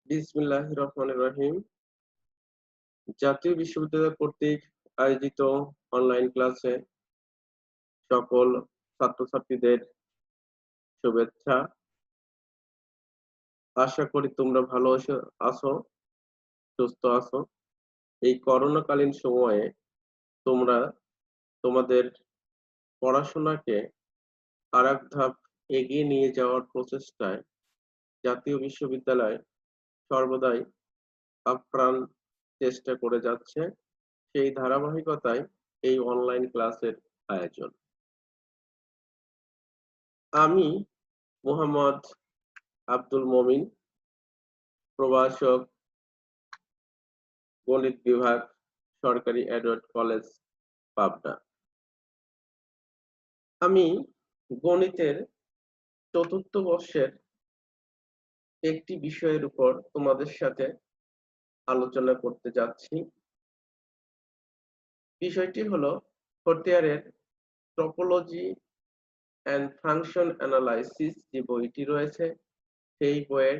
বিসমিল্লাহির রহমানির রহিম। জাতীয় বিশ্ববিদ্যালয় কর্তৃক আয়োজিত অনলাইন ক্লাসে সকল ছাত্রছাত্রীদের শুভেচ্ছা। আশা করি তোমরা ভালো আছো, সুস্থ আছো। এই করোনাকালীন সময়ে তোমরা তোমাদের পড়াশোনাকে আরেক ধাপ এগিয়ে নিয়ে যাওয়ার প্রচেষ্টায় জাতীয় বিশ্ববিদ্যালয় সর্বদাই আপ্রাণ চেষ্টা করে যাচ্ছে। সেই ধারাবাহিকতায় এই অনলাইন ক্লাসের আয়োজন। আমি মোহাম্মদ আব্দুল মমিন, প্রভাষক, গণিত বিভাগ, সরকারি এডওয়ার্ড কলেজ, পাবনা। আমি গণিতের চতুর্থ বর্ষের একটি বিষয়ের উপর তোমাদের সাথে আলোচনা করতে যাচ্ছি। বিষয়টি হলো ফোর্থ ইয়ারের টপোলজি অ্যান্ড ফাংশন অ্যানালাইসিস যে বইটি রয়েছে, সেই বইয়ের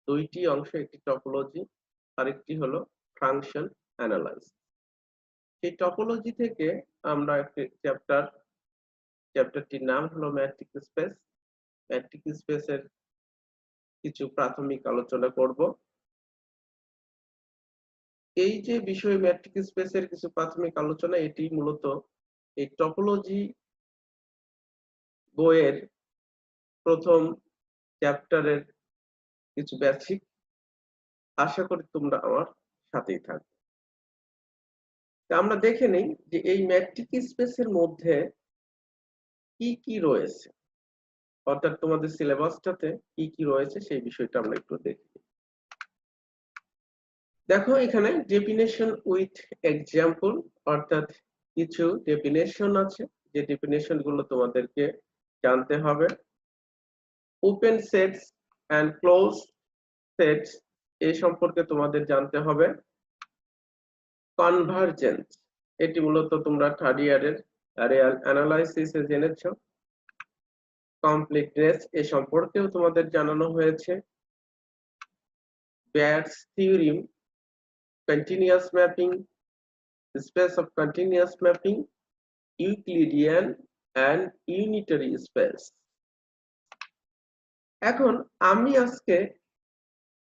দুইটি অংশ, একটি টপোলজি আরেকটি হলো ফাংশন অ্যানালাইসিস। সেই টপোলজি থেকে আমরা একটি চ্যাপ্টারটির নাম হলো ম্যাট্রিক স্পেস। ম্যাট্রিক স্পেসের কিছু প্রাথমিক আলোচনা করব। এই যে বিষয় ম্যাট্রিক স্পেসের কিছু প্রাথমিক আলোচনা, এটি মূলত এই টপোলজি বইয়ের প্রথম চ্যাপ্টারের কিছু বেসিক। আশা করি তোমরা আমার সাথেই থাকবে। আমরা দেখে নেই যে এই ম্যাট্রিক স্পেসের মধ্যে কি কি রয়েছে, অর্থাৎ তোমাদের সিলেবাসটাতে কি কি রয়েছে সেই বিষয়টা আমরা একটু দেখি। দেখো এখানে ডেফিনেশন উইথ এক্সাম্পল, অর্থাৎ কিছু ডেফিনেশন আছে যে ডেফিনেশন গুলো তোমাদেরকে জানতে হবে। Open sets and close sets এই সম্পর্কে তোমাদের জানতে হবে। কনভারজেন্স, এটি মূলত তোমরা থার্ড ইয়ারের রিয়াল অ্যানালাইসিসে জেনেছো। কমপ্লিটনেস এ সম্পর্কেও তোমাদের জানানো হয়েছে। Bats theorem, continuous mapping, space of continuous mapping, Euclidean and unitary space। এখন আমি আজকে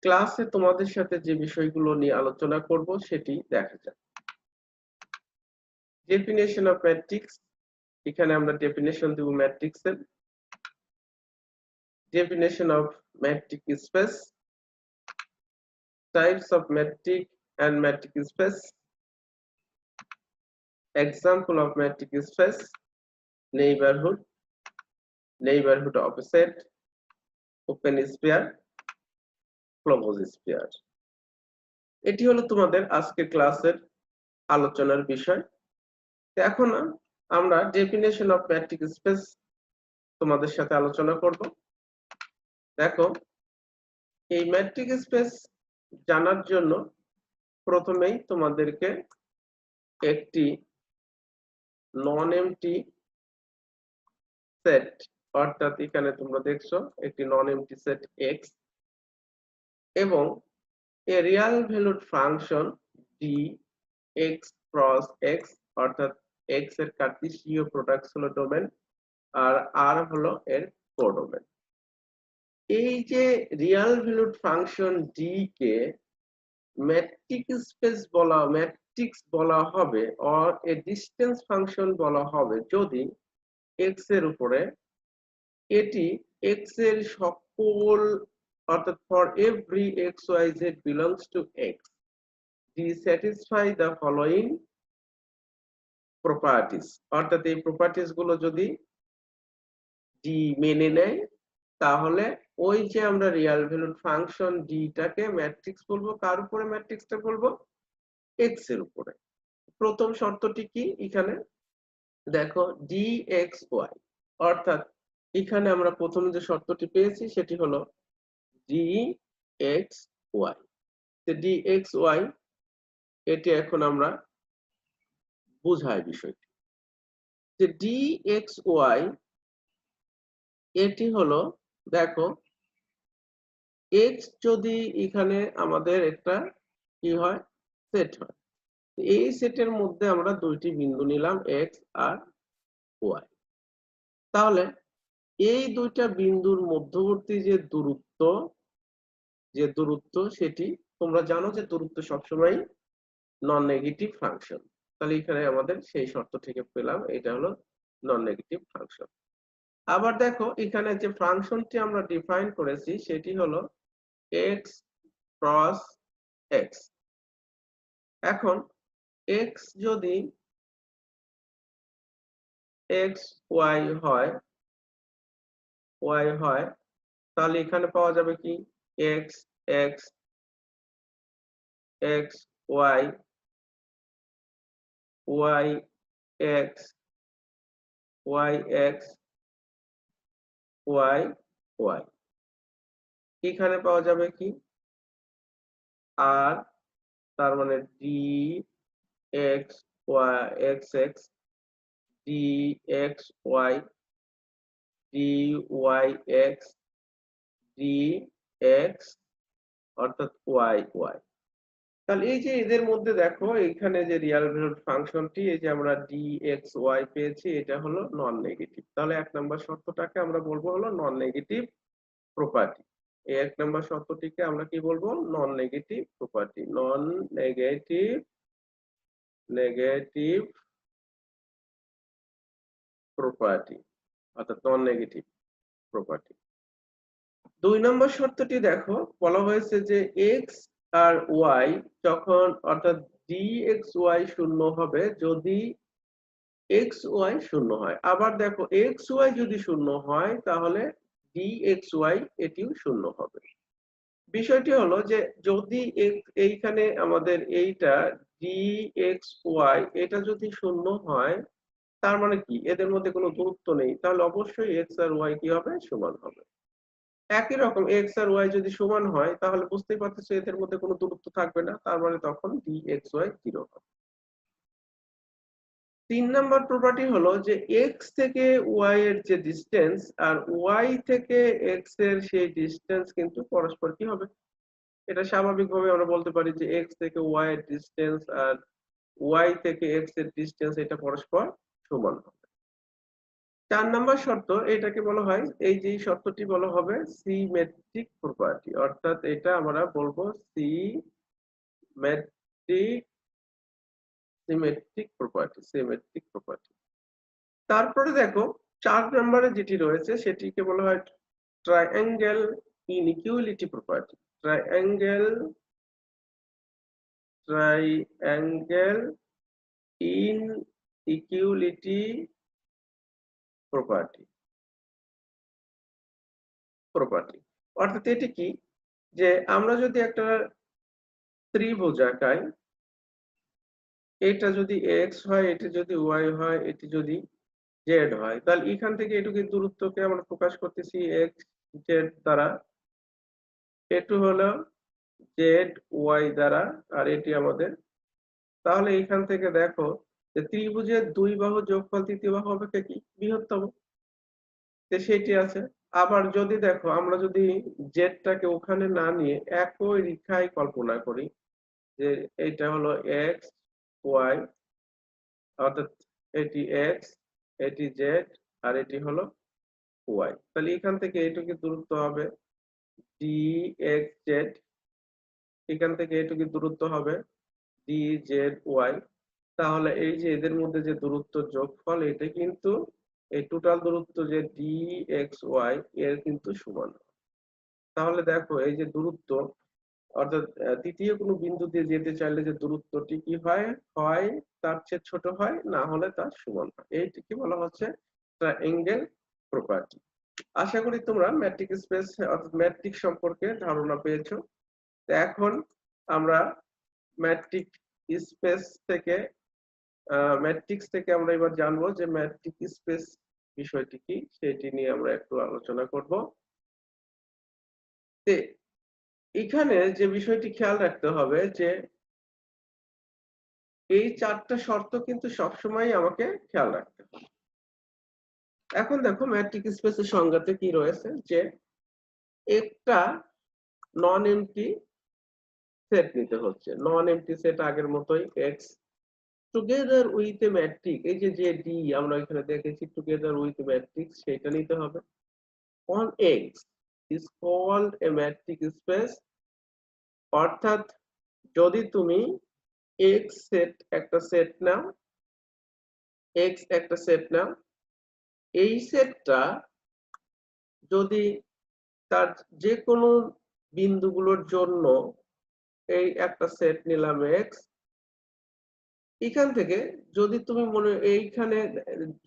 ক্লাসে তোমাদের সাথে যে বিষয়গুলো নিয়ে আলোচনা করব সেটি দেখা যাক। ডেফিনেশন অফ ম্যাট্রিক্স, এখানে আমরা ডেফিনেশন দেব ম্যাট্রিক্সের। Definition of matric space, types of matric and metric space, example of metric space, neighborhood, neighborhood of a set, open sphere, closed sphere। এটি হলো তোমাদের আজকের ক্লাসের আলোচনার বিষয়। এখন আমরা ডেফিনেশন অফ ম্যাট্রিক স্পেস তোমাদের সাথে আলোচনা করব। দেখো এই ম্যাট্রিক স্পেস জানার জন্য প্রথমেই তোমাদেরকে একটি নন এমটি সেট, অর্থাৎ এখানে তোমরা দেখছো একটি নন এমটি সেট এক্স এবং a real valued function D X cross X, অর্থাৎ এক্স এর কার্টেসীয় প্রোডাক্ট হলো ডোমেন আর আর হলো এর কোডোমেন। এই যে রিয়াল ভ্যালুড ফাংশন ডি কে ম্যাট্রিক্স বলা হবে অর এ ডিসটেন্স ফাংশন বলা হবে যদি এক্স এর উপরে এটি এক্স এর সকল, অর্থাৎ for every X Y Z belongs to X D satisfy the following properties, অর্থাৎ এই প্রপার্টিস গুলো যদি ডি মেনে নেয় তাহলে ওই যে আমরা রিয়াল ভ্যালুড ফাংশন ডিটাকে ম্যাট্রিক্স বলবো। কার উপরে ম্যাট্রিক্সটা বলবো? এক্স এর উপরে। প্রথম শর্তটি কি? এখানে দেখো ডি এক্স ওয়াই, অর্থাৎ এখানে আমরা প্রথম যে শর্তটি পেয়েছি সেটি হলো D X Y. D X Y এটি এখন আমরা বুঝাই বিষয়টি যে ডি এক্স ওয়াই এটি হলো, দেখো এক্স যদি এখানে আমাদের একটা কি হয়, সেট হয়। এই সেটের মধ্যে আমরা দুইটি বিন্দু নিলাম এক্স আর ওয়াই। তাহলে এই দুইটা বিন্দুর মধ্যবর্তী যে দূরত্ব সেটি তোমরা জানো যে দূরত্ব সবসময় নন নেগেটিভ ফাংশন। তাহলে এখানে আমাদের সেই শর্ত থেকে পেলাম এটা হলো নন নেগেটিভ ফাংশন। আবার দেখো এখানে যে ফাংশনটি আমরা ডিফাইন করেছি সেটি হলো এক্স ক্রস এক্স। এখন এক্স যদি এক্স ওয়াই হয় তাহলে এখানে পাওয়া যাবে কি X X X Y Y X Y X Y Y. এখানে পাওয়া যাবে কি আর, তার মানে D X Y X X D X Y D Y X D X অর্থাৎ ওয়াই ওয়াই। তাহলে এই যে এদের মধ্যে দেখো এখানে যে রিয়াল ভ্যালুড ফাংশনটি এই যে আমরা ডি এক্স ওয়াই পেয়েছি এটা হলো নন নেগেটিভ। তাহলে এক নম্বর শর্তটাকে আমরা বলবো হলো নন নেগেটিভ প্রপার্টি। এই এক নম্বর শর্তটিকে আমরা কি বলবো, non negative property. Non negative property অর্থাৎ নন নেগেটিভ প্রপার্টি। দুই নম্বর শর্তটি দেখো বলা হয়েছে যে এক্স আর ওয়াই যখন অর্থাৎ ডি এক্স ওয়াই শূন্য হবে যদি এক্স ওয়াই শূন্য হয়। আবার দেখো এক্স ওয়াই যদি শূন্য হয় তাহলে ডি এক্স ওয়াই এটিও শূন্য হবে। বিষয়টি হলো যে যদি এইখানে আমাদের এইটা ডি এক্স ওয়াই এটা যদি শূন্য হয় তার মানে কি এদের মধ্যে কোনো দূরত্ব নেই, তাহলে অবশ্যই এক্স আর ওয়াই কি হবে, সমান হবে। একই রকম এক্স আর ওয়াই যদি সমান হয় তাহলে বুঝতেই পারতেছো এদের মধ্যে কোনো দূরত্ব থাকবে না, তার মানে তখন ডি এক্স ওয়াই 0 হবে। 3 নাম্বার প্রপার্টি হলো যে এক্স থেকে ওয়াই এর যে ডিসটেন্স আর ওয়াই থেকে এক্স এর সেই ডিসটেন্স কিন্তু পরস্পর কি হবে, এটা স্বাভাবিকভাবে আমরা বলতে পারি যে এক্স থেকে ওয়াই এর ডিসটেন্স আর ওয়াই থেকে এক্স এর ডিসটেন্স এটা পরস্পর সমান হবে। 4 নাম্বার শর্ত এটাকে বলা হয়, এই যে শর্তটি বলা হবে সিমেট্রিক প্রপার্টি, অর্থাৎ এটা আমরা বলবো সিমেট্রিক সিমেট্রিক প্রপার্টি। তারপরে দেখো 4 নম্বরে যেটি রয়েছে সেটিকে বলা হয় triangle inequality property. Triangle inequality property অর্থাৎ এটি কি, যে আমরা যদি একটা ত্রিভুজ আঁকাই, এটা যদি এক্স হয়, এটি যদি ওয়াই হয়, এটি যদি জেড হয়, তাহলে এখান থেকে এটুকু দূরত্বকে আমরা প্রকাশ করতেছি এক্স জেড দ্বারা, এটু হলো জেড ওয়াই দ্বারা, আর এটি আমাদের। তাহলে এখান থেকে দেখো যে ত্রিভুজের দুই বাহু যোগফল তৃতীয় বাহু হবে কি বৃহত্তম, সেটি আছে। আবার যদি দেখো আমরা যদি জেডটাকে ওখানে না নিয়ে একই রেখায় কল্পনা করি যে এটা হলো এক্স ওয়াই, অর্থাৎ এটি এক্স এটি জেড আর এটি হলো ওয়াই, তাহলে এখান থেকে এটুকু দূরত্ব হবে ডি এক্স জেড, এখান থেকে এটুকু দূরত্ব হবে ডি জেড ওয়াই। তাহলে এই যে এদের মধ্যে যে দূরত্ব যোগফল এটা কিন্তু এই টোটাল দূরত্ব যে ডি এক্স ওয়াই এর কিন্তু সমান। তাহলে দেখো এই যে দূরত্ব অর্থাৎ তৃতীয় কোনো বিন্দু দিয়ে যেতে চাইলে যে দূরত্বটি কি হয়, হয় তার চেয়ে ছোট হয়, না হলে তার সমান হয়। এইটিকে বলা হচ্ছে ট্রায়াঙ্গেল প্রপার্টি। আশা করি তোমরা ম্যাট্রিক স্পেস অর্থাৎ ম্যাট্রিক সম্পর্কে ধারণা পেয়েছো। এখন আমরা ম্যাট্রিক স্পেস থেকে ম্যাট্রিক্স থেকে আমরা এবার জানবো যে ম্যাট্রিক স্পেস বিষয়টি কি, সেটি নিয়ে আমরা একটু আলোচনা করব। এখানে যে বিষয়টি খেয়াল রাখতে হবে যে এই 4টা শর্ত কিন্তু সবসময় আমাকে খেয়াল রাখতে হবে। এখন দেখো ম্যাট্রিক স্পেসের সংজ্ঞাতে কি রয়েছে, যে একটা নন এমটি সেট নিতে হচ্ছে। নন এমটি সেট আগের মতোই x together with a matrix, এই যে যে ডি আমরা এখানে দেখেছি টুগেদার উইথ ম্যাট্রিক্স সেটা নিতে হবে। on x is called a matrix space, অর্থাৎ যদি তুমি x সেট একটা সেট নাও, x একটা সেট নাও, এই সেটটা যদি তার যে কোনো বিন্দুগুলোর জন্য এই একটা সেট নিলাম x, এখান থেকে যদি তুমি এইখানে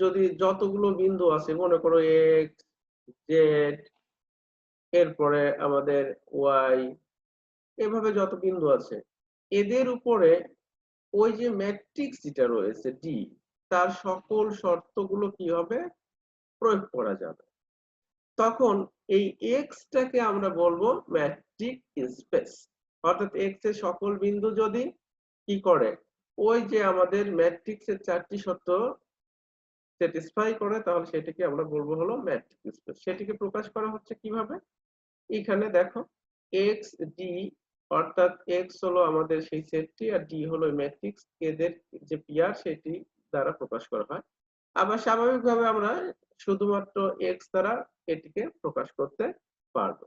যদি যতগুলো বিন্দু আছে মনে করো x z এরপরে আমাদের y এভাবে যত বিন্দু আছে এদের উপরে ওই যে ম্যাট্রিক্স যেটা রয়েছে ডি তার সকল শর্তগুলো কি হবে প্রয়োগ করা যাবে। তখন এই এক্স টাকে আমরা বলবো ম্যাট্রিক্স স্পেস, অর্থাৎ এক্স এর সকল বিন্দু যদি কি করে ওই যে আমাদের ম্যাট্রিক্সের চারটি শর্ত স্যাটিসফাই করে তাহলে সেটাকে আমরা বলবো হলো ম্যাট্রিক্স স্পেস। সেটিকে প্রকাশ করা হচ্ছে কিভাবে, এখানে দেখো এক্স ডি, অর্থাৎ এক্স হলো আমাদের সেই সেটটি আর ডি হলো ম্যাট্রিক্স, এদের যে পিআর সেটি দ্বারা প্রকাশ করা হয়। আবার স্বাভাবিকভাবে আমরা শুধুমাত্র এক্স দ্বারা এটিকে প্রকাশ করতে পারবো।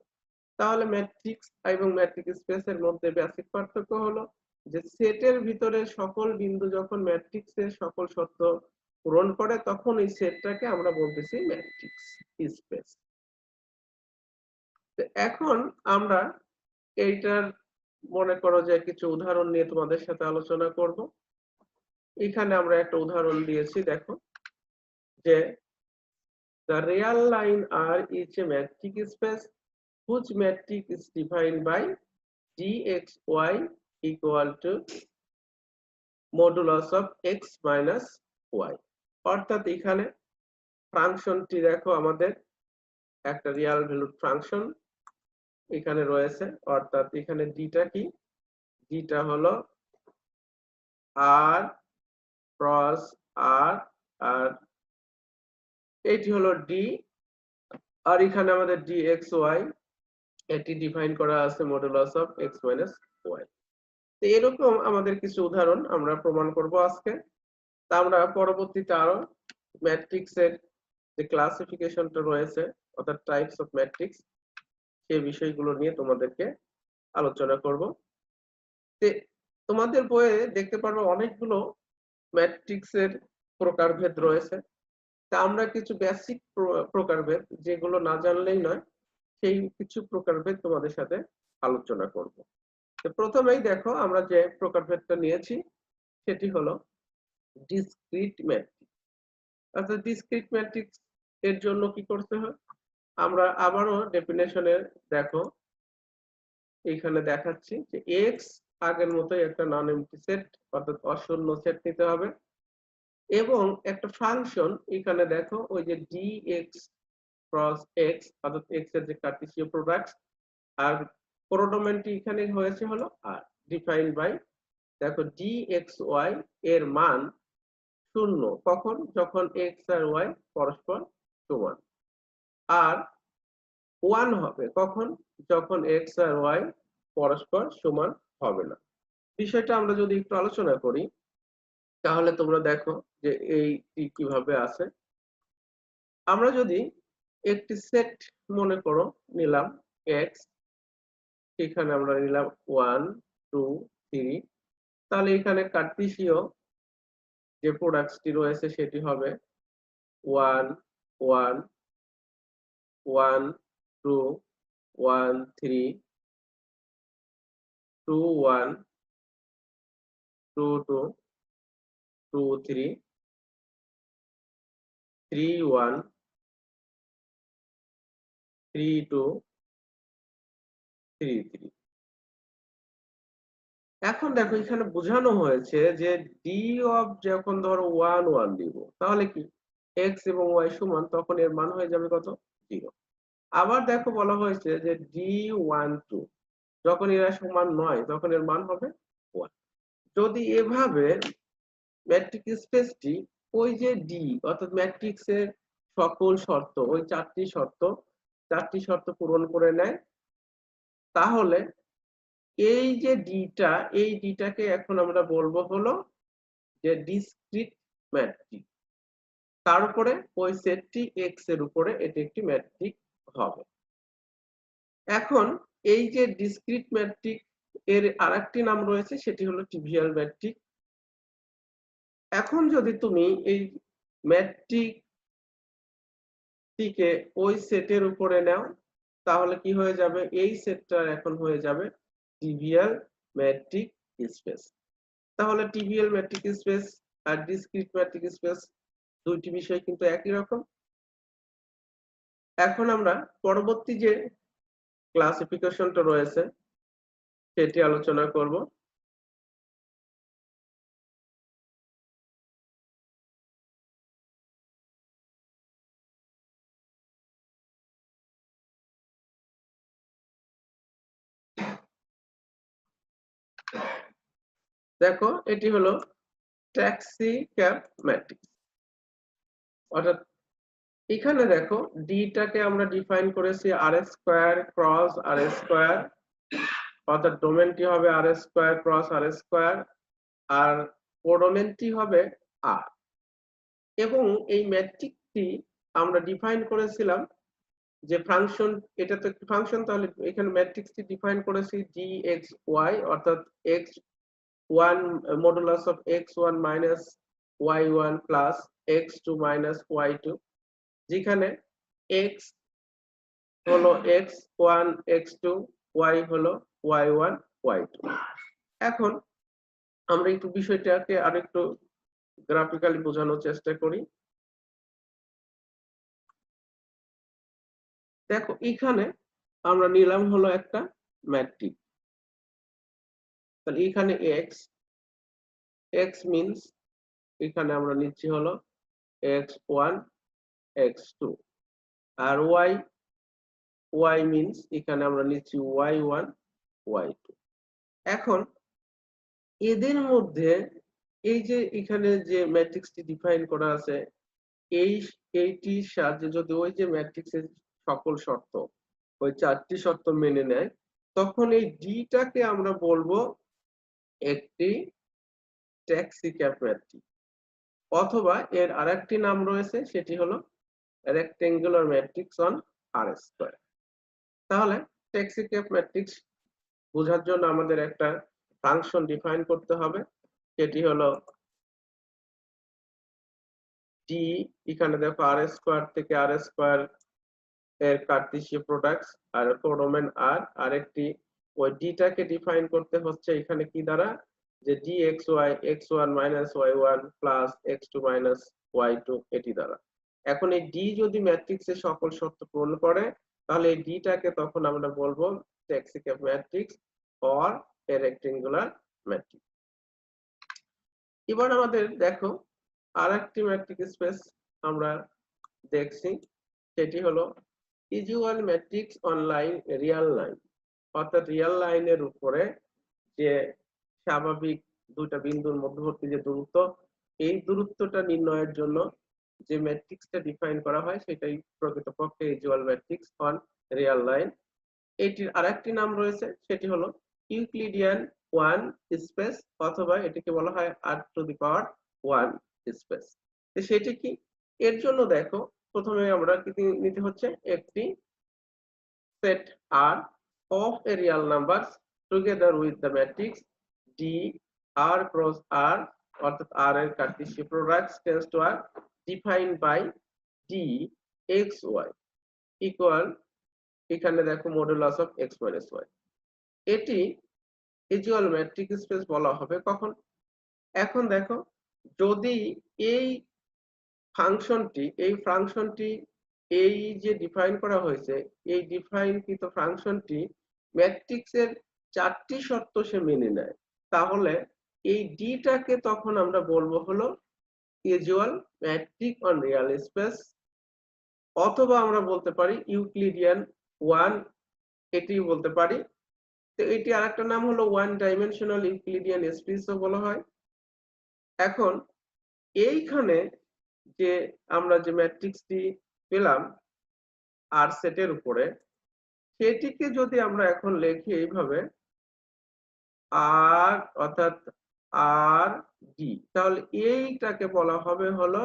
তাহলে ম্যাট্রিক্স এবং ম্যাট্রিক্স স্পেসের মধ্যে বেসিক পার্থক্য হলো যে সেটের ভিতরে সকল বিন্দু যখন ম্যাট্রিক্সের সকল শর্ত পূরণ করে তখন এই সেটটাকে আমরা বলতেছি ম্যাট্রিক্স স্পেস। এখন আমরা এইটার মনে করো যে কিছু উদাহরণ নিয়ে তোমাদের সাথে আলোচনা করব। এখানে আমরা একটা উদাহরণ দিয়েছি, দেখো যে the real line R is a metric space whose metric is defined by dxy equal to modulus of x minus y, অর্থাৎ এখানে ফাংশনটি দেখো আমাদের একটা রিয়াল ভ্যালুড ফাংশন এখানে রয়েছে, অর্থাৎ এখানে ডিটা কি, ডিটা হলো আর ক্রস আর আর এটি হলো ডি, আর এখানে আমাদের ডি এক্স ওয়াই এটি ডিফাইন করা আছে modulus of X minus Y. তো এরকম আমাদের কিছু উদাহরণ আমরা প্রমাণ করব আজকে। তা আমরা পরবর্তীতে আরো ম্যাট্রিক্সের যে ক্লাসিফিকেশনটা রয়েছে অর্থাৎ টাইপস অফ ম্যাট্রিক্স সেই বিষয়গুলো নিয়ে তোমাদেরকে আলোচনা করব। তোমাদের বইয়ে দেখতে পারবে অনেকগুলো ম্যাট্রিক্সের প্রকারভেদ রয়েছে। তা আমরা কিছু বেসিক প্রকারভেদ যেগুলো না জানলেই নয় সেই কিছু প্রকারভেদ তোমাদের সাথে আলোচনা করব। তো প্রথমেই দেখো আমরা যে প্রকারভেদটা নিয়েছি সেটি হলো ডিসক্রিট ম্যাট্রিক্স। আচ্ছা, ডিসক্রিট ম্যাট্রিক্স এর জন্য কি করতে হয়, আমরা আবারও ডেফিনেশনের দেখো এইখানে দেখাচ্ছি যে এক্স আগের মতোই একটা নন এমটি সেট অর্থাৎ অশূন্য সেট নিতে হবে এবং একটা ফাংশন এখানে দেখো ওই যে ডি এক্স ক্রস এক্স অর্থাৎ এক্স এর যে কার্টেসীয় প্রোডাক্ট আর প্রোডোমেনটি এখানে হয়েছে হলো আর ডিফাইন্ড বাই দেখো ডি এক্স ওয়াই এর মান শূন্য কখন, যখন এক্স আর ওয়াই পরস্পর সমান, আর ওয়ান হবে কখন, যখন এক্স আর ওয়াই পরস্পর সমান হবে না। বিষয়টা আমরা যদি একটু আলোচনা করি তাহলে তোমরা দেখো যে এইটি কিভাবে আছে। আমরা যদি একটি সেট মনে করো নিলাম এক্স, এখানে আমরা নিলাম 1 2 3, তাহলে এখানে কার্টেসীয় যে প্রোডাক্টটি রয়েছে সেটি হবে 1 1 1 2 1 3 2 1 2 2 2 3 3 1 3 2 3 3। এখন দেখো এখানে বোঝানো হয়েছে যে ডি অফ যখন ধরো 1 1 দিব তাহলে কি এক্স এবং ওয়াই সমান, তখন এর মান হয়ে যাবে কত 0। আবার দেখো বলা হয়েছে যে ডি 1 2 যখন এরা সমান নয় তখন এর মান হবে 1। যদি এভাবে ম্যাট্রিক্স স্পেসটি ওই যে ডি অর্থাৎ ম্যাট্রিক্সের সকল শর্ত ওই চারটি শর্ত পূরণ করে নেয় তাহলে এই যে ডিটা, এই ডিটাকে এখন আমরা বলবো হলো যে ডিসক্রিট ম্যাট্রিক্স। তার উপরে ওই সেটটি এক্স এর উপরে এটি একটি ম্যাট্রিক্স হবে। এখন এই যে ডিসক্রিট ম্যাট্রিক্স এর আরেকটি নাম রয়েছে, সেটি হলো ট্রিভিয়াল ম্যাট্রিক্স। এখন যদি তুমি এই ম্যাট্রিক্সটিকে ওই সেটের উপরে নাও, তাহলে কি হয়ে যাবে? এই সেটটার এখন হয়ে যাবে ট্রিভিয়াল ম্যাট্রিক্স স্পেস। তাহলে ট্রিভিয়াল ম্যাট্রিক্স স্পেস আর ডিসক্রিট ম্যাট্রিক্স স্পেস দুইটি বিষয় কিন্তু একই রকম। এখন আমরা পরবর্তী যে ক্লাসিফিকেশনটা রয়েছে সেটি আলোচনা করব। দেখো, এটি হলো ট্যাক্সিক্যাপ ম্যাট্রিক্স। অর্থাৎ এখানে দেখো, ডিটাকে আমরা ডিফাইন করেছি আর স্কয়ার ক্রস আর স্কয়ার, অর্থাৎ ডোমেনটি হবে আর স্কয়ার ক্রস আর স্কয়ার, আর কোডোমেনটি হবে আর। এবং এই ম্যাট্রিক্সটি আমরা ডিফাইন করেছিলাম যে ফাংশন, এটা তো একটি ফাংশন, তাহলে এখানে ম্যাট্রিক্সটি ডিফাইন করেছি gxy, অর্থাৎ x1 modulus of x1 minus y1 plus x2 minus y2, যেখানে x হলো x1 x2, y হলো y1 y2। এখন আমরা একটু বিষয়টাকে আরেকটু গ্রাফিক্যালি বোঝানোর চেষ্টা করি। দেখো, এখানে আমরা নিলাম হলো একটা ম্যাট্রিক্স, তাহলে এখানে x মিন্স এখানে আমরা নিচ্ছি হলো x1 x2, আর y মিন্স এখানে আমরা নিচ্ছি y1 y2। এখন এদের মধ্যে এই যে এখানে যে ম্যাট্রিক্সটি ডিফাইন করা আছে, এইটির সাহায্যে যদি ওই যে ম্যাট্রিক্সের সকল শর্ত, ওই চারটি শর্ত মেনে নেয়, তখন এই ডিটাকে আমরা বলবো একটি ট্যাক্সিক্যাপ ম্যাট্রিক্স, অথবা এর আরেকটি নাম রয়েছে, সেটি হলো rectangular matrix on R square. তাহলে ট্যাক্সিক্যাপ ম্যাট্রিক্স বোঝার জন্য আমাদের একটা ফাংশন ডিফাইন করতে হবে, সেটি হলো ডি। এখানে দেখো আর স্কয়ার থেকে আর স্কয়ার এর কার্টেসীয় প্রোডাক্টস আর কোডোমেন আর, আরেকটি ওই ডিটাকে ডিফাইন করতে হচ্ছে এখানে কি দ্বারা, যে dxy x1 minus y1 plus x2 minus y2 এটি দ্বারা। এখন এই ডি যদি ম্যাট্রিক্সের সকল শর্ত পূরণ করে, তাহলে এই ডিটাকে তখন আমরা বলবো taxicab matrix or a rectangular matrix. এবার আমাদের দেখো আরেকটি ম্যাট্রিক্স স্পেস আমরা দেখছি, সেটি হলো usual matrix on line Real line, অর্থাৎ রিয়াল লাইনের উপরে যে স্বাভাবিক দুইটা বিন্দুর মধ্যবর্তী যে দূরত্ব, এই দূরত্বটা নির্ণয়ের জন্য যে ম্যাট্রিক্সটা ডিফাইন করা হয় সেটাই প্রকৃতপক্ষে usual matrix on Real line. এটির আরেকটি নাম রয়েছে, সেটি হলো ইউক্লিডিয়ান 1 স্পেস, অথবা এটিকে বলা হয় r⁴ স্পেস। সেটি কি? এর জন্য দেখো, প্রথমে আমরা কি নিতে হচ্ছে, একটি set R of a real numbers together with the matrix D R cross R, অর্থাৎ R এর কার্টেসীয় products tends to R, defined by D x y equal, এখানে দেখো modulus of x minus y। এটি ইউজুয়াল ম্যাট্রিক্স স্পেস বলা হবে কখন? এখন দেখো, যদি এই ফাংশনটি এই যে ডিফাইন করা হয়েছে, এই ডিফাইনকৃত ফাংশনটি ম্যাট্রিক্সের চারটি শর্ত সে মেনে নেয়, তাহলে এই ডিটাকে তখন আমরা বলবো হলো usual matrix on Real space, অথবা আমরা বলতে পারি ইউক্লিডিয়ান 1, এটি বলতে পারি। তো এটি আরেকটা নাম হলো ওয়ান ডাইমেনশনাল ইউক্লিডিয়ান স্পেসও বলা হয়। এখন এইখানে যে আমরা যে ম্যাট্রিক্সটি পেলাম আর সেটের উপরে, সেটিকে যদি আমরা এখন লিখি এইভাবে আর অর্থাৎ আর ডি, তাহলে এইটাকে বলা হবে হলো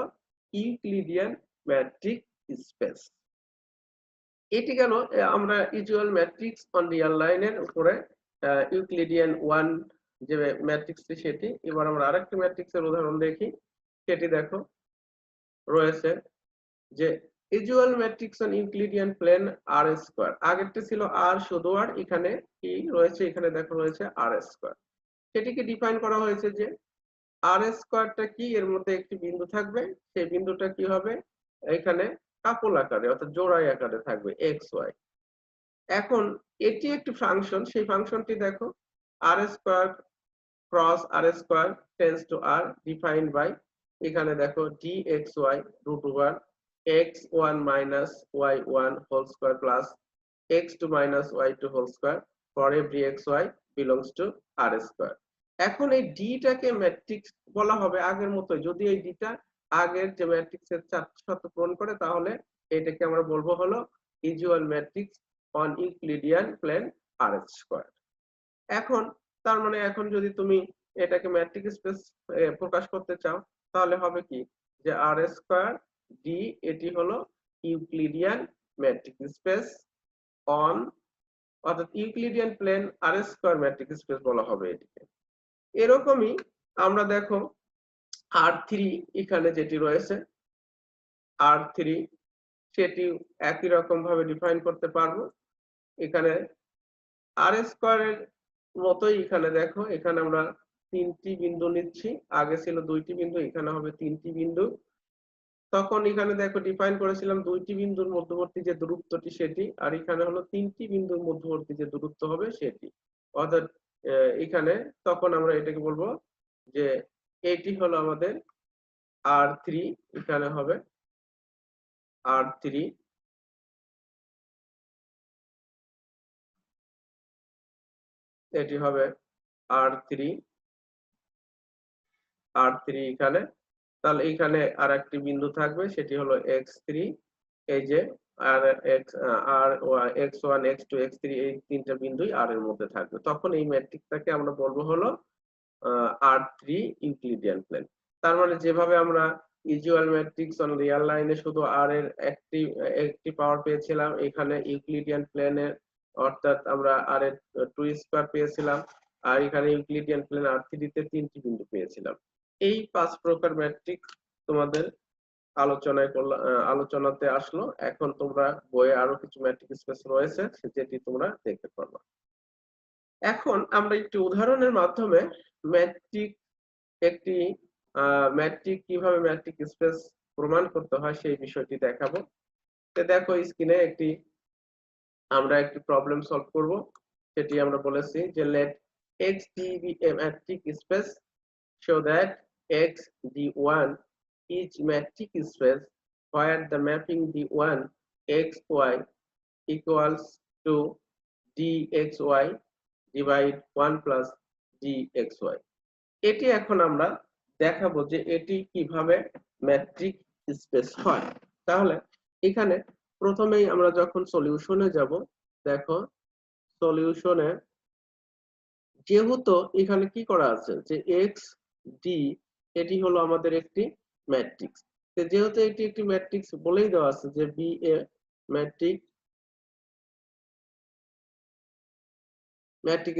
ইউক্লিডিয়ান ম্যাট্রিক স্পেস। এটি কেন আমরা ইউজুয়াল ম্যাট্রিক্স অন রিয়াল লাইনের উপরে ইউক্লিডিয়ান 1 যে ম্যাট্রিক্সটি সেটি। এবার আমরা আরেকটি ম্যাট্রিক্সের উদাহরণ দেখি। সেটি দেখো রয়েছে যে usual matrix on Euclidean plane R square. আগেরটি ছিল আর শুধু আর, এখানে কি রয়েছে, এখানে দেখো রয়েছে আর স্কয়ার। সেটিকে ডিফাইন করা হয়েছে যে আর স্কয়ারটা কি, এর মধ্যে একটি বিন্দু থাকবে, সেই বিন্দুটা কি হবে এখানে কাপল আকারে অর্থাৎ জোড়াই আকারে থাকবে এক্স ওয়াই। এখন এটি একটি ফাংশন, সেই ফাংশনটি দেখো R square cross R square tends to R defined by, এখানে দেখো dxy root over x1 minus y1 whole square plus x2 minus y2 whole square for every xy belongs to R square. এখন এই ডিটাকে matrix বলা হবে আগের মতো, যদি এই ডিটা আগের যে ম্যাট্রিক্সের 4টি শর্ত পূরণ করে তাহলে এটাকে আমরা বলবো হলো usual matrix on Euclidean plane R square. এখন তার মানে এখন যদি তুমি এটাকে ম্যাট্রিক স্পেস প্রকাশ করতে চাও তাহলে হবে কি যে আর স্কয়ার ডি এটি হলো ইউক্লিডিয়ান ম্যাট্রিক স্পেস অন অর্থাৎ Euclidean plane R square matric space বলা হবে এটিকে। এরকমই আমরা দেখো R3 এখানে যেটি রয়েছে R3 সেটি একই রকম ভাবে ডিফাইন করতে পারবো। এখানে আর স্কয়ারের মতোই এখানে দেখো এখানে আমরা 3টি বিন্দু নিচ্ছি, আগে ছিল 2টি বিন্দু, এখানে হবে 3টি বিন্দু। তখন এখানে দেখো ডিফাইন করেছিলাম 2টি বিন্দুর মধ্যবর্তী যে দূরত্বটি সেটি, আর এখানে হলো 3টি বিন্দুর মধ্যবর্তী যে দূরত্ব হবে সেটি। অর্থাৎ এখানে তখন আমরা এটাকে বলবো যে এটি হলো আমাদের R3, এখানে হবে R3, এটি হবে R3 এখানে। তাহলে এখানে আর একটি বিন্দু থাকবে সেটি হলো x3, এই যে আর x1 x2 x3 এই তিনটা বিন্দুই আর এর মধ্যে থাকবে। তখন এই ম্যাট্রিক্সটাকে আমরা বলবো হলো R3 ইউক্লিডিয়ান প্লেন। তার মানে যেভাবে আমরা ইউজুয়াল ম্যাট্রিক্স অন রিয়াল লাইনে শুধু আর এর একটি পাওয়ার পেয়েছিলাম, এখানে ইউক্লিডিয়ান প্লেনের অর্থাৎ আমরা আর এর 2 স্কয়ার পেয়েছিলাম, আর এখানে ইউক্লিডিয়ান প্লেন R3 তে 3টি বিন্দু পেয়েছিলাম। এই 5 প্রকার ম্যাট্রিক্স তোমাদের আলোচনাতে আসলো। এখন তোমরা বইয়ে আরো কিছু ম্যাট্রিক স্পেস রয়েছে যেটি তোমরা দেখতে পারবা। এখন আমরা একটি উদাহরণের মাধ্যমে ম্যাট্রিক কিভাবে ম্যাট্রিক স্পেস প্রমাণ করতে হয় সেই বিষয়টি দেখাবো। তো দেখো স্ক্রিনে আমরা একটি প্রবলেম সলভ করব। সেটি আমরা বলেছি যে let x be a metric space so that x d1 is metric space where the mapping d1 xy equals to dxy divide 1 plus dxy। এটি এখন আমরা দেখাবো যে এটি কিভাবে ম্যাট্রিক স্পেস হয়। তাহলে এখানে প্রথমেই আমরা যখন সলিউশনে যাব, দেখো সলিউশনে যেহেতু এখানে কি করা আছে যে এক্স ডি এটি হলো আমাদের একটি ম্যাট্রিক্স, যেহেতু এটি একটি ম্যাট্রিক্স বলেই দেওয়া আছে যে বি এ ম্যাট্রিক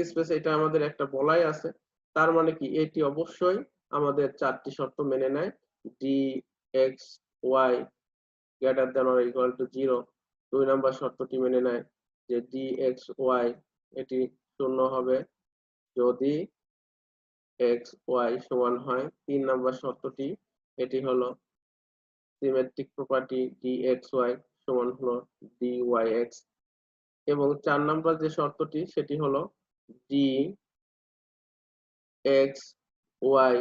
স্পেস, এটা আমাদের একটা বলাই আছে। তার মানে কি এটি অবশ্যই আমাদের 4টি শর্ত মেনে নেয়। D X Y greater than or equal to 0, 2 নম্বর শর্তটি মেনে নেয় যে ডি এক্স ওয়াই এটি 0 হবে যদি এক্স ওয়াই সমান হয়। 3 নম্বর শর্তটি এটি হলো symmetric property D X Y সমান হলো ডি ওয়াই এক্স। এবং 4 নম্বর যে শর্তটি সেটি হলো D X Y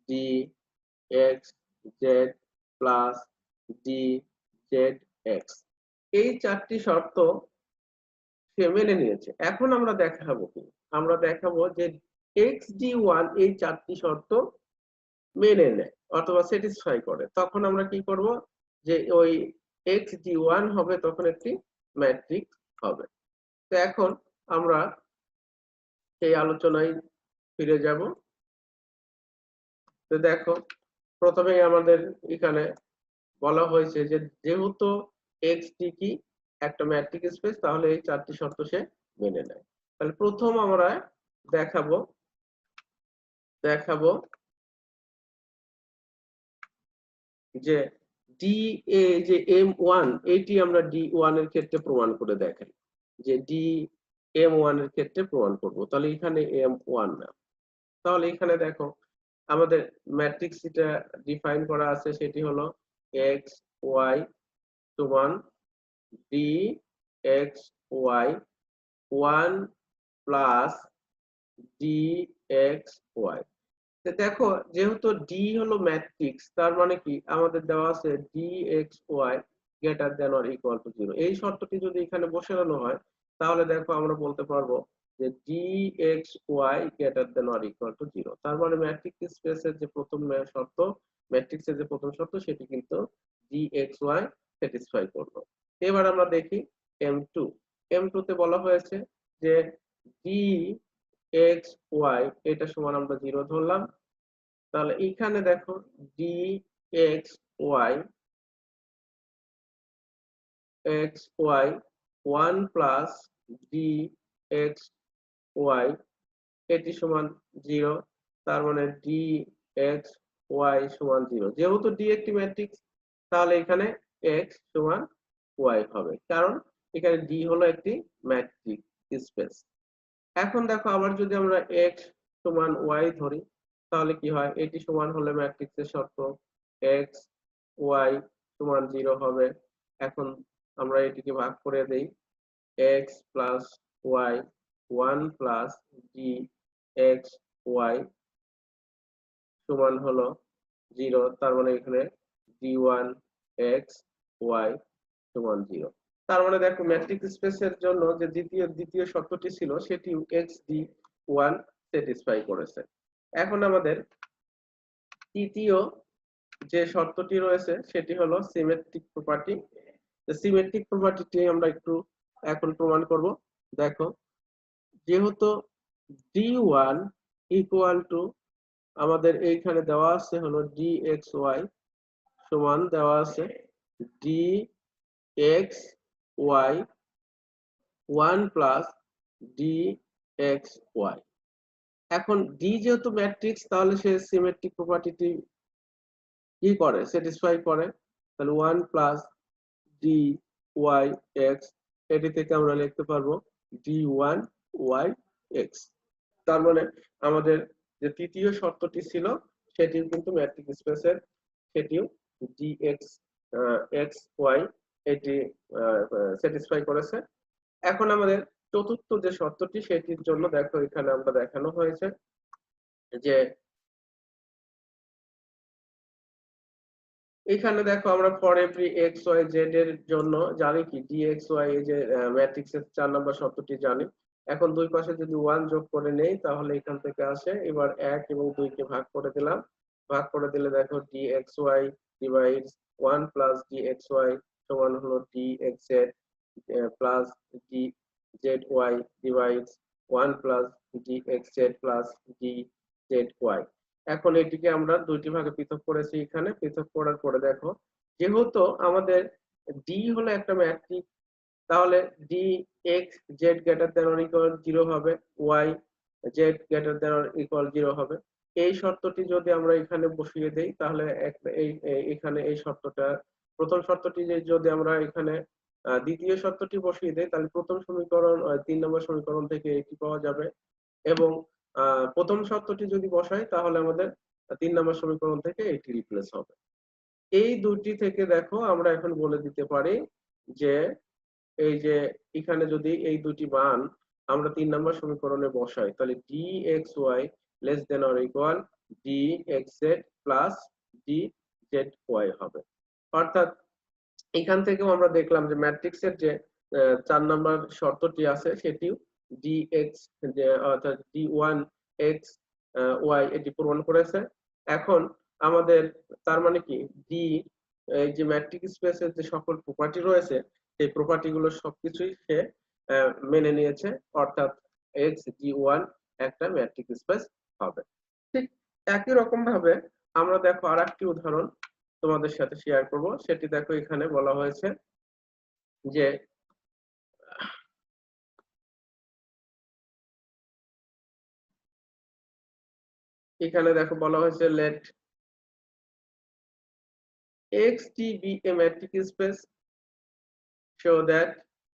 D X Z plus D Z X. এই 4টি শর্ত সে মেনে নিয়েছে। এখন আমরা দেখাবো কি, আমরা দেখাবো যে এক্স ডি ওয়ান এই 4টি শর্ত মেনে নেয় অথবা স্যাটিসফাই করে। তখন আমরা কি করব যে ওই এক্স ডি ওয়ান হবে তখন একটি ম্যাট্রিক্স হবে। তো এখন আমরা সেই আলোচনায় ফিরে যাব। তো দেখো, প্রথমেই আমাদের এখানে বলা হয়েছে যে যেহেতু এক্সটি কি একটা ম্যাট্রিক স্পেস, তাহলে এই চারটি শর্ত সে মেনে নেয়। তাহলে প্রথম আমরা দেখাবো দেখাবো যে ডি এ যে M1, এটি আমরা D1 এর ক্ষেত্রে প্রমাণ করে দেখাই, যে ডি M1 এর ক্ষেত্রে প্রমাণ করব। তাহলে এখানে M1 না, তাহলে এখানে দেখো আমাদের ম্যাট্রিক্স যেটা ডিফাইন করা আছে সেটি হলো এক্স ওয়াই সমান D X Y 1 plus D X Y. দেখো, যেহেতু ডি হলো ম্যাট্রিক্স, তার মানে কি আমাদের দেওয়া আছে D X Y greater than or equal to 0। এই শর্তটি যদি এখানে বসানো হয়, তাহলে দেখো আমরা বলতে পারবো যে D X Y greater than or equal to 0। তার মানে ম্যাট্রিক্স স্পেসের যে প্রথম শর্ত, ম্যাট্রিক্সের যে প্রথম শর্ত, সেটি কিন্তু ডি এক্স ওয়াই স্যাটিসফাই করলো। এবার আমরা দেখি M2। M2 তে বলা হয়েছে যে ডি এক্স ওয়াই এটা সমান আমরা 0 ধরলাম। তাহলে এখানে দেখো D X Y 1 plus D X Y এটি সমান 0। তার মানে ডি এক্স ওয়াই সমান 0। যেহেতু ডি একটি ম্যাট্রিক্স, তাহলে এখানে এক্স সমান ওয়াই হবে, কারণ এখানে ডি হলো একটি ম্যাট্রিক্স স্পেস। এখন দেখো আবার যদি আমরা এক্স সমান ওয়াই ধরি, তাহলে কি হয়, এটি সমান হলে ম্যাট্রিক্সের শর্ত এক্স ওয়াই সমান 0 হবে। এখন আমরা এটিকে ভাগ করে দেই, X plus Y 1 plus D X Y সমান হলো 0। তার মানে এখানে d1 এক্স ওয়াই সমান 0। তার মানে দেখো ম্যাট্রিক্স স্পেসের জন্য যে দ্বিতীয় শর্তটি ছিল সেটি এক্স ডি ওয়ান স্যাটিসফাই করেছে। এখন আমাদের তৃতীয় যে শর্তটি রয়েছে সেটি হলো সিমেট্রিক প্রপার্টি। সিমেট্রিক প্রপার্টিটি আমরা একটু এখন প্রমাণ করব। দেখো, যেহেতু d1 ইকুয়াল টু আমাদের এইখানে দেওয়া আছে হলো ডি এক্স ওয়াই সমান দেওয়া আছে D X Y 1 plus D X Y. এখন ডি যেহেতু ম্যাট্রিক্স, তাহলে সে সিমেট্রিক প্রপার্টিটি কি করে, স্যাটিসফাই করে। তাহলে 1 প্লাস ডি ওয়াই এক্স, এটি থেকে আমরা লিখতে পারবো ডি ওয়ান ওয়াই এক্স। তার মানে আমাদের যে তৃতীয় শর্তটি ছিল সেটিও কিন্তু ম্যাট্রিক্স স্পেসের, সেটিও ডি এক্স এক্স ওয়াই এটি স্যাটিসফাই করেছে। এখন আমাদের চতুর্থ যে শর্তটি, সেটির জন্য দেখো এখানে আমরা দেখানো হয়েছে যে এখানে দেখো আমরা for every X Y Z এর জন্য জানি কি ডি এক্স ওয়াই, এই যে ম্যাট্রিক্সের 4 নম্বর শর্তটি জানি। এখন দুই পাশে যদি 1 যোগ করে নেই, তাহলে এখান থেকে আসে। এবার 1 এবং 2 কে ভাগ করে দিলাম, ভাগ করে দিলে দেখো D X Y divides 1 plus D X Y সমান হলো D X Z plus D Z Y divides 1 plus D X Z plus D Z Y. এখন এটিকে আমরা দুইটি ভাগে পৃথক করেছি। এখানে পৃথক করার পরে দেখো, যেহেতু আমাদের ডি হলো একটা ম্যাট্রিক্স, তাহলে D X Z greater than or equal 0 হবে, Y Z greater than or equal 0 হবে। এই শর্তটি যদি আমরা এখানে বসিয়ে দেই, তাহলে এখানে এই শর্তটা, প্রথম শর্তটি যদি আমরা এখানে দ্বিতীয় শর্তটি বসিয়ে দেই, তাহলে প্রথম সমীকরণ 3 নম্বর সমীকরণ থেকে এটি পাওয়া যাবে। এবং প্রথম শর্তটি যদি বসাই, তাহলে আমাদের 3 নম্বর সমীকরণ থেকে এটি রিপ্লেস হবে। এই দুটি থেকে দেখো আমরা এখন বলে দিতে পারি যে এই যে এখানে যদি এই দুটি মান আমরা 3 নম্বর সমীকরণে বসাই, তাহলে D X Y less than or equal D X Z plus D Z Y হবে। অর্থাৎ এখান থেকেও আমরা দেখলাম যে ম্যাট্রিক্সের যে 4 নম্বর শর্তটি আছে সেটিও ডি এক্স, যে অর্থাৎ ডি ওয়ান এক্স ওয়াই এটি পূরণ করেছে। এখন আমাদের তার মানে কি ডি, এই যে ম্যাট্রিক্স স্পেসের যে সকল প্রপার্টি রয়েছে, সেই প্রপার্টি গুলো সবকিছুই সে মেনে নিয়েছে, অর্থাৎ xg1 একটা ম্যাট্রিক্স স্পেস হবে। ঠিক একই রকম ভাবে আমরা দেখো আরেকটি উদাহরণ তোমাদের সাথে শেয়ার করব। সেটি দেখো এখানে বলা হয়েছে যে এখানে দেখো বলা হয়েছে let xt be a matrix space, show that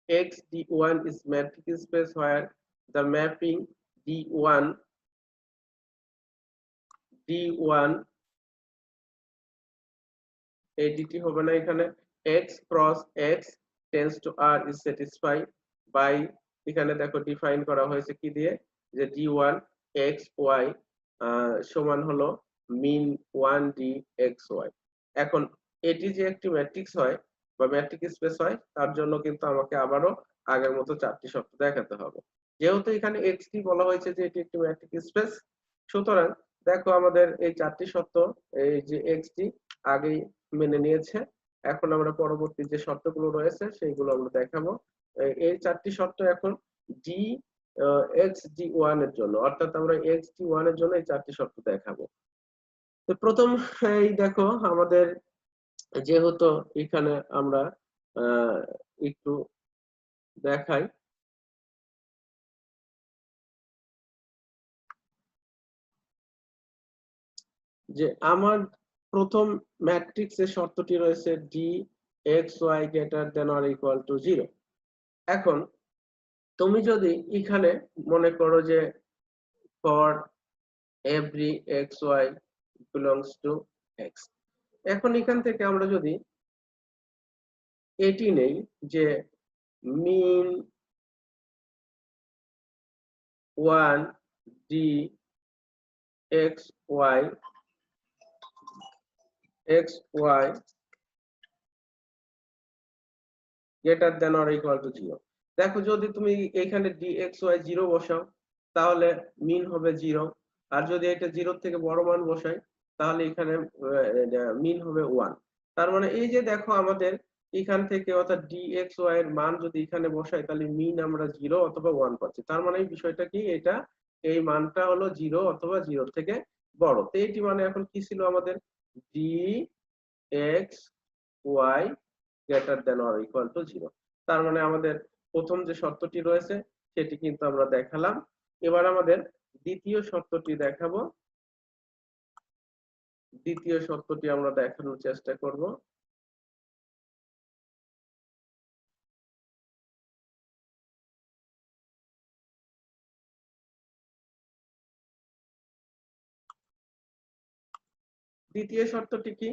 xd1 is matrix space where the mapping d1 ADT হবে না, এখানে x cross x tends to r is satisfied by, এখানে দেখো ডিফাইন করা হয়েছে কি দিয়ে, যে d1 x y সমান হলো মিন 1 d x y। এখন এটি যে একটি ম্যাট্রিক্স হয় বা ম্যাট্রিক্স স্পেস হয়, তার জন্য কিন্তু আমাকে আবারও আগের মতো চারটি শর্ত দেখাতে হবে। যেহেতু এখানে xt বলা হয়েছে যে এটি একটি ম্যাট্রিক্স স্পেস, সুতরাং দেখো আমাদের এই চারটি শর্ত, এই যে xt আগেই মেনে নিয়েছে। এখন আমরা পরবর্তী যে শর্তগুলো রয়েছে সেইগুলো আমরা দেখাবো। এই চারটি শর্ত এখন ডি xd1 এর জন্য, অর্থাৎ আমরা xd1 এর জন্য এই চারটি শর্ত দেখাবো। তো প্রথম এই দেখো আমাদের যেহেতু এখানে আমরা একটু দেখাই যে আমার প্রথম ম্যাট্রিক্সের শর্তটি রয়েছে D X Y greater than or equal to 0। এখন তুমি যদি এখানে মনে করো যে for every X Y belongs to X, এখন এখান থেকে আমরা যদি এটি নেই যে min 1 D X Y greater than or equal to 0। দেখো যদি তুমি এখানে dxy 0 বসাও তাহলে মিন হবে 0, আর যদি এটা 0 থেকে বড় মান বসাই তাহলে এখানে মিন হবে 1। তার মানে এই যে দেখো আমাদের এখান থেকে অর্থাৎ dxy এর মান যদি এখানে বসাই তাহলে মিন আমরা 0 অথবা 1 পাচ্ছি। তার মানে এই বিষয়টা কি, এটা এই মানটা হলো 0 অথবা 0 থেকে বড়। তো এটি মানে এখন কি ছিল আমাদের dxy greater than or equal to 0। তার মানে আমাদের প্রথম যে শর্তটি রয়েছে সেটি কিন্তু আমরা দেখালাম। এবার আমাদের দ্বিতীয় শর্তটি দেখাবো। দ্বিতীয় শর্তটি আমরা দেখানোর চেষ্টা করব। দ্বিতীয় শর্তটি কি,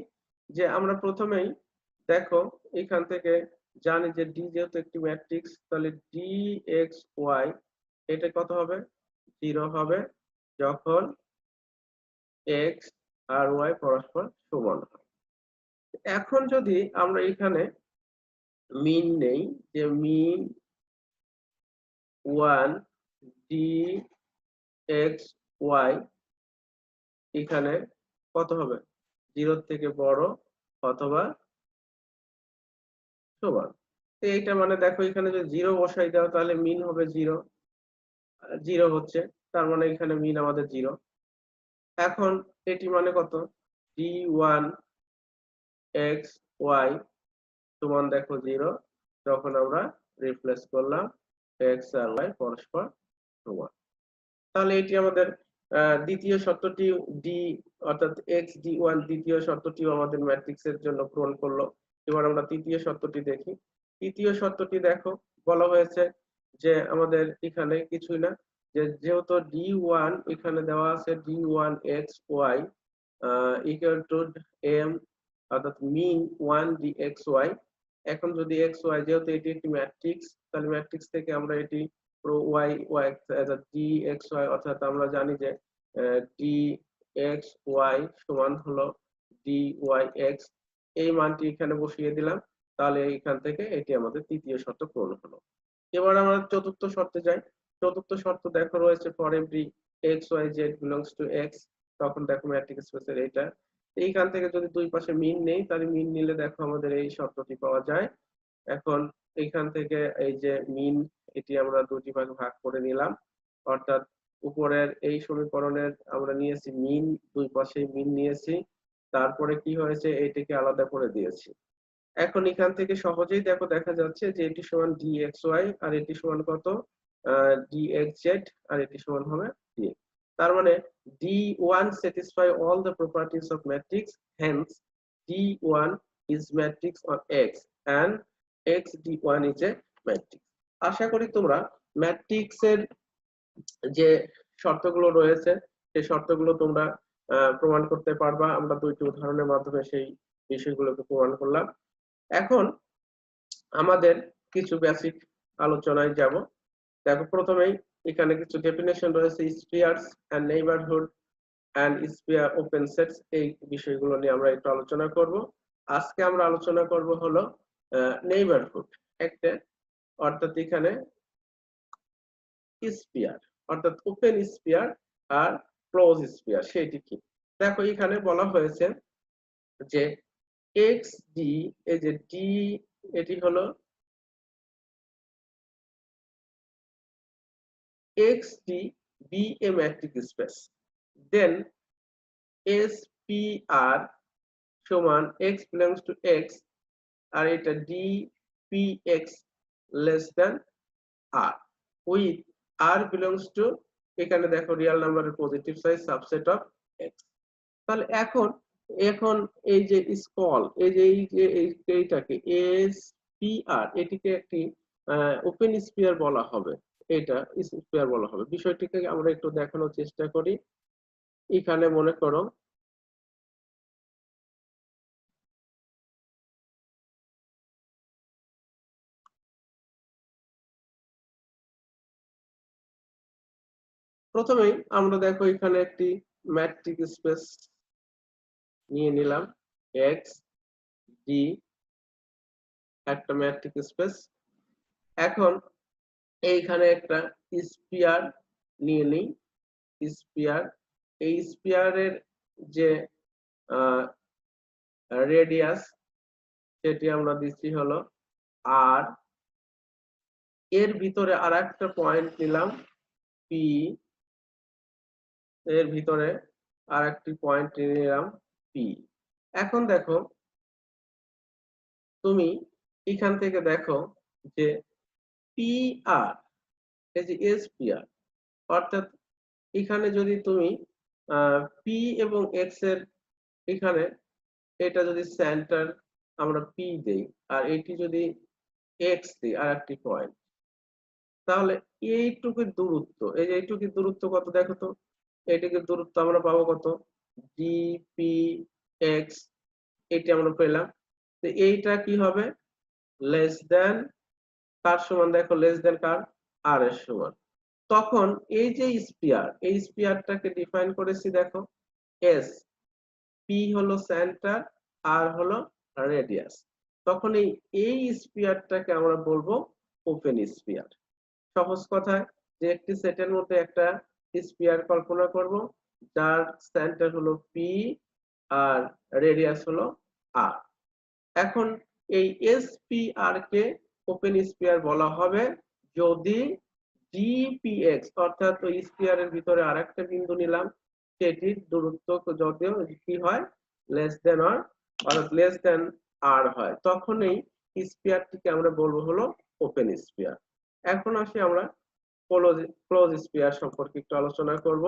যে আমরা প্রথমেই দেখো এখান থেকে জানি যে ডি যেহেতু একটি ম্যাট্রিক্স, তাহলে ডি এক্স ওয়াই এটা কত হবে, 0 হবে যখন এক্স আর ওয়াই পরস্পর সমান হয়। এখন যদি আমরা এখানে মিন নেই, যে মিন 1 ডি এক্স ওয়াই এখানে কত হবে, 0 থেকে বড় অথবা সমান। তো এইটা মানে দেখো এখানে যদি 0 বসাই দাও তাহলে মিন হবে 0, 0 হচ্ছে, তার মানে এখানে মিন আমাদের 0। এখন এটি মানে কত, d1 এক্স ওয়াই সমান দেখো 0, তখন আমরা রিপ্লেস করলাম এক্স আর ওয়াই পরস্পর সমান। তাহলে এটি আমাদের দ্বিতীয় শর্তটি ডি অর্থাৎ এক্স ডি ওয়ান দ্বিতীয় শর্তটিও আমাদের ম্যাট্রিক্সের জন্য পূরণ করলো। এবার আমরা তৃতীয় শর্তটি দেখি। তৃতীয় শর্তটি দেখো বলা হয়েছে যে আমাদের এখানে কিছুই না, যে যেহেতু ডি ওয়ান এখানে দেওয়া আছে D one X Y equal to M অর্থাৎ মিন 1 ডি এক্স ওয়াই। এখন যদি এক্স ওয়াই যেহেতু এটি একটি ম্যাট্রিক্স, তাহলে ম্যাট্রিক্স থেকে আমরা এটি Y Y D X Y অর্থাৎ আমরা জানি যে ডি এক্স ওয়াই সমান হলো ডি ওয়াই এক্স, এই মানটি এখানে বসিয়ে দিলাম। তাহলে এখান থেকে এটি আমাদের তৃতীয় শর্ত পূরণ হলো। এবার আমরা চতুর্থ শর্তে যাই। চতুর্থ শর্ত দেখো রয়েছে for every X Y Z belongs to X, তখন দেখো ম্যাট্রিক্স স্পেসের এইটা এইখান থেকে যদি দুই পাশে মিন নেই তাহলে মিন নিলে দেখো আমাদের এই শর্তটি পাওয়া যায়, এখন এইখান থেকে এই যে মিন, এটি আমরা দুটি ভাগে ভাগ করে নিলাম, অর্থাৎ উপরের এই সমীকরণের আমরা নিয়েছি মিন, দুই পাশে মিন নিয়েছি, তারপরে কি হয়েছে এটিকে আলাদা করে দিয়েছি। এখন এখান থেকে সহজেই দেখো দেখা যাচ্ছে যে এটি সমান dxy আর এটি সমান কত dxz আর এটি সমান হবে dx। তার মানে d1 satisfy all the properties of matrix, hence d1 is matrix on x and x d1 is a matrix। আশা করি তোমরা ম্যাট্রিক্সের যে শর্তগুলো রয়েছে সেই শর্তগুলো তোমরা প্রমাণ করতে পারবা। আমরা দুইটি উদাহরণের মাধ্যমে সেই বিষয়গুলোকে প্রমাণ করলাম। এখন আমাদের কিছু বেসিক আলোচনায় যাব। দেখো প্রথমেই এখানে কিছু ডেফিনেশন রয়েছে, spheres and neighbourhood and sphere open sets, এই বিষয়গুলো নিয়ে আমরা একটু আলোচনা করব। আজকে আমরা আলোচনা করব হলো নেইবারহুড একটা, অর্থাৎ এখানে স্ফিয়ার অর্থাৎ ওপেন স্ফিয়ার আর ক্লোজ স্ফিয়ার সেটি কি। দেখো এখানে বলা হয়েছে যে এক্স ডি, এই যে ডি এটি হলো X D B A metric space, then S P R সমান এক্স বিলংস টু এক্স আর এটা D P X less than R with R belongs to, এখানে দেখো রিয়েল নাম্বারের positive size subset of X. তাহলে এখন এখন এই যে স্কল, এই যে এইটাকে এস পি আর এটিকে একটি ওপেন স্ফিয়ার বলা হবে, এটা স্ফিয়ার বলা হবে। বিষয়টিকে আমরা একটু দেখানোর চেষ্টা করি। এখানে মনে করো প্রথমেই আমরা দেখো এখানে একটি ম্যাট্রিক স্পেস নিয়ে নিলাম, এক্স ডি একটা ম্যাট্রিক স্পেস। এখন এইখানে একটা স্পিয়ার নিয়ে নিই, স্পিয়ার, এই স্পিয়ারের যে রেডিয়াস সেটি আমরা দিচ্ছি হলো আর, এর ভিতরে আর একটা পয়েন্ট নিলাম পি, এর ভিতরে আর একটি পয়েন্ট নিলাম পি। এখন দেখো তুমি এখান থেকে দেখো যে পি আর, এই যে এস পি আর, অর্থাৎ এখানে যদি তুমি পি এবং এক্স এর এখানে এটা যদি সেন্টার আমরা পি দেই আর এটি যদি এক্স দিই আর একটি পয়েন্ট, তাহলে এইটুকু দূরত্ব, এই যে এইটুকু দূরত্ব কত দেখো তো, এইটুকু দূরত্ব আমরা পাবো কত ডি পি এক্স, এটি আমরা পেলাম। তো এইটা কি হবে লেস দেন কার সমান, দেখো লেস দেন কার আর এর সমান। তখন এই যে স্পিয়ার, এই স্পিয়ারটাকে ডিফাইন করেছি দেখো এস, পি হলো সেন্টার আর হলো রেডিয়াস, তখন এই স্পিয়ারটাকে আমরা বলবো ওপেন স্পিয়ার। সহজ কথায় যে একটি সেটের মধ্যে একটা স্পিয়ার কল্পনা করব যার সেন্টার হলো পি আর রেডিয়াস হলো আর। এখন এই এসপিআর কে ওপেন স্পিয়ার বলা হবে যদি ডিপিএক্স অর্থাৎ ওই স্পিয়ারের ভিতরে আরেকটা বিন্দু নিলাম, সেটির দূরত্ব যদিও কি হয় লেস দেন আর, অর্থাৎ লেস দেন আর হয়, তখনই স্পিয়ারটিকে আমরা বলবো হলো ওপেন স্পিয়ার। এখন আসি আমরা ক্লোজ স্পিয়ার সম্পর্কে একটু আলোচনা করব।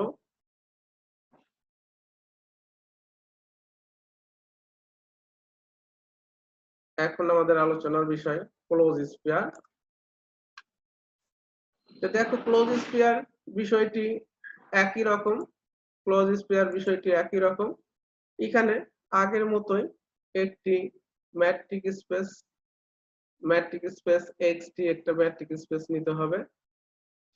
এখন আমাদের আলোচনার বিষয় ক্লোজ স্পিয়ার। দেখো ক্লোজ স্পিয়ার বিষয়টি একই রকম, ক্লোজ স্পিয়ার বিষয়টি একই রকম। এখানে আগের মতোই একটি ম্যাট্রিক স্পেস এক্সটি একটা ম্যাট্রিক স্পেস নিতে হবে।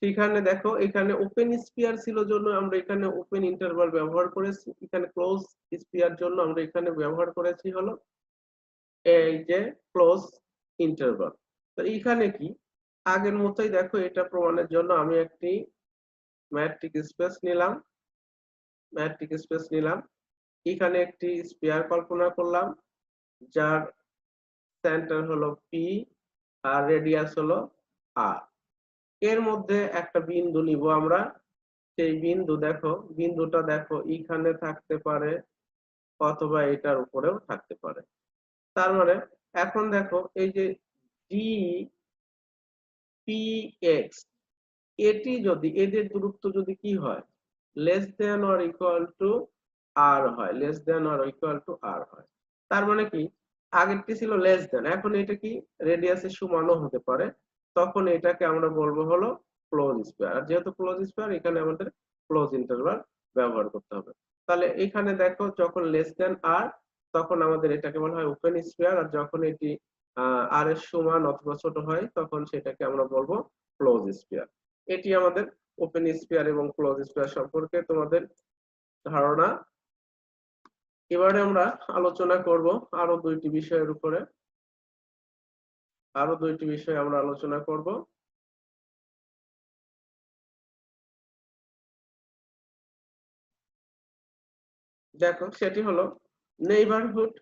সেখানে দেখো এখানে ওপেন স্পিয়ার ছিল জন্য আমরা এখানে ওপেন ইন্টারভাল ব্যবহার করেছি, এখানে ক্লোজ স্পিয়ার জন্য আমরা এখানে ব্যবহার করেছি হলো এই যে ক্লোজ ইন্টারভাল। তো এখানে কি আগের মতোই দেখো এটা প্রমাণের জন্য আমি একটি ম্যাট্রিক স্পেস নিলাম, এখানে একটি স্পিয়ার কল্পনা করলাম যার সেন্টার হলো পি আর রেডিয়াস হলো আর। এর মধ্যে একটা বিন্দু নিব আমরা, সেই বিন্দু দেখো, বিন্দুটা দেখো এখানে থাকতে পারে অথবা এটার উপরেও থাকতে পারে। তার মানে এখন দেখো এই যে ডি পি এক্স, এটি যদি এদের দূরত্ব যদি কি হয়, less than or equal to R হয়, less than or equal to R হয়। তার মানে কি, আগেরটি ছিল লেস দেন, এখন এটা কি রেডিয়াসের সমানও হতে পারে, তখন এটাকে আমরা বলবো হলো ক্লোজ স্কয়ার। আর যেহেতু ক্লোজ স্কয়ার, এখানে আমাদের ক্লোজ ইন্টারভাল ব্যবহার করতে হবে। তাহলে এখানে দেখো যখন লেস দেন আর, তখন আমাদের এটাকে বলা হয় ওপেন স্কয়ার, আর যখন এটি আর এর সমান অথবা ছোট হয় তখন সেটাকে আমরা বলবো ক্লোজ স্কয়ার। এটি আমাদের ওপেন স্ফিয়ার এবং ক্লোজ স্ফিয়ার সম্পর্কে তোমাদের ধারণা। এবারে আমরা আলোচনা করব আরো দুইটি বিষয়ের উপরে, আরো দুইটি বিষয় আমরা আলোচনা করব। দেখো সেটি হলো neighbourhood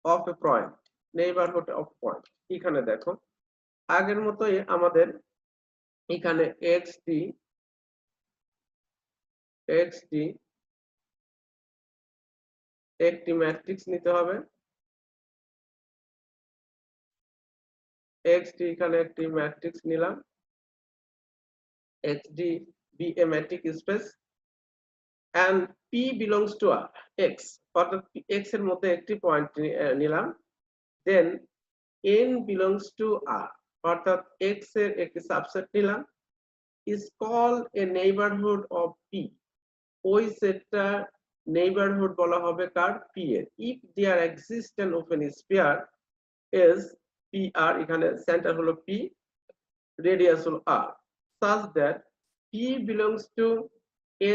of A point, neighbourhood of point. এখানে দেখো আগের মতোই আমাদের এখানে এক্স ডি একটি ম্যাট্রিক্স নিতে হবে, এক্সডি এখানে একটি ম্যাট্রিক্স নিলাম, X D B A matrix space and p belongs to x, অর্থাৎ x এর মধ্যে একটি পয়েন্ট নিলাম, then n belongs to r, অর্থাৎ x এর একটি সাবসেট নিলাম, is called a neighborhood of p, ওই সেটটা নেইবারহুড বলা হবে কার, p এর। if there exists an open sphere is pr, এখানে সেন্টার হলো p, রেডিয়াস হলো r, such that p belongs to